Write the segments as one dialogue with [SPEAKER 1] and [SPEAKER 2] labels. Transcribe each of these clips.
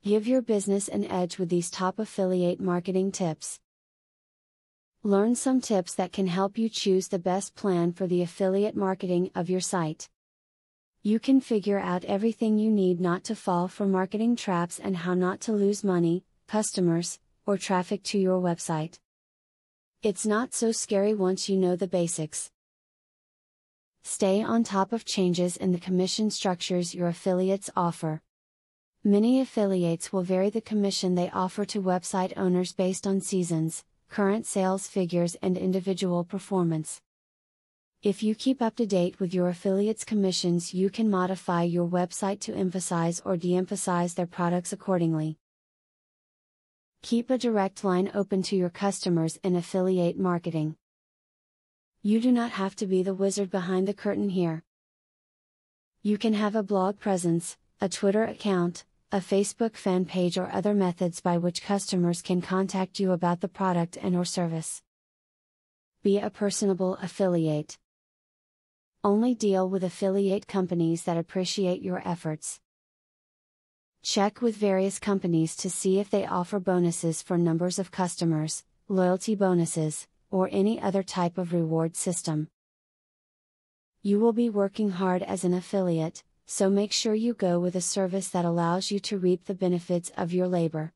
[SPEAKER 1] Give your business an edge with these top affiliate marketing tips. Learn some tips that can help you choose the best plan for the affiliate marketing of your site. You can figure out everything you need not to fall for marketing traps and how not to lose money, customers, or traffic to your website. It's not so scary once you know the basics. Stay on top of changes in the commission structures your affiliates offer. Many affiliates will vary the commission they offer to website owners based on seasons, current sales figures, and individual performance. If you keep up to date with your affiliates' commissions, you can modify your website to emphasize or de-emphasize their products accordingly. Keep a direct line open to your customers in affiliate marketing. You do not have to be the wizard behind the curtain here. You can have a blog presence, a Twitter account, a Facebook fan page, or other methods by which customers can contact you about the product and/or service. Be a personable affiliate. Only deal with affiliate companies that appreciate your efforts. Check with various companies to see if they offer bonuses for numbers of customers, loyalty bonuses, or any other type of reward system. You will be working hard as an affiliate, so make sure you go with a service that allows you to reap the benefits of your labor.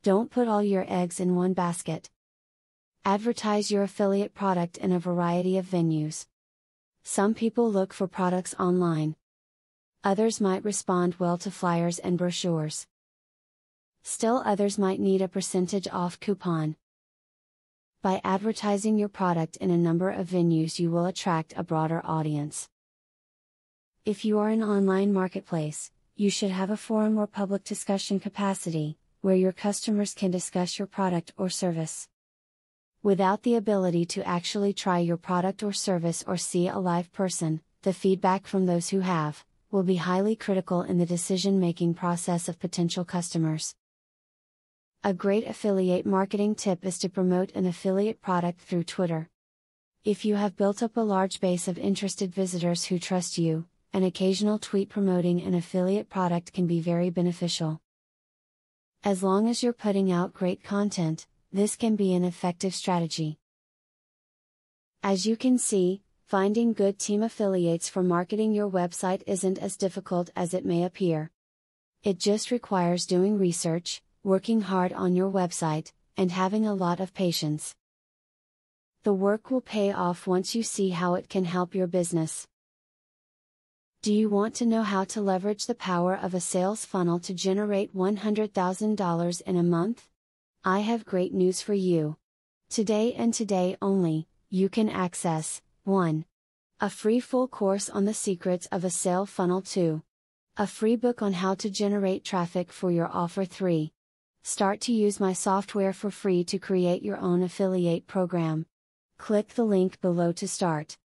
[SPEAKER 1] Don't put all your eggs in one basket. Advertise your affiliate product in a variety of venues. Some people look for products online. Others might respond well to flyers and brochures. Still others might need a percentage off coupon. By advertising your product in a number of venues, you will attract a broader audience. If you are an online marketplace, you should have a forum or public discussion capacity, where your customers can discuss your product or service. Without the ability to actually try your product or service or see a live person, the feedback from those who have, will be highly critical in the decision-making process of potential customers. A great affiliate marketing tip is to promote an affiliate product through Twitter. If you have built up a large base of interested visitors who trust you, an occasional tweet promoting an affiliate product can be very beneficial. As long as you're putting out great content, this can be an effective strategy. As you can see, finding good team affiliates for marketing your website isn't as difficult as it may appear. It just requires doing research, working hard on your website, and having a lot of patience. The work will pay off once you see how it can help your business. Do you want to know how to leverage the power of a sales funnel to generate $100,000 in a month? I have great news for you. Today and today only, you can access 1. A free full course on the secrets of a sale funnel. 2. A free book on how to generate traffic for your offer. 3. Start to use my software for free to create your own affiliate program. Click the link below to start.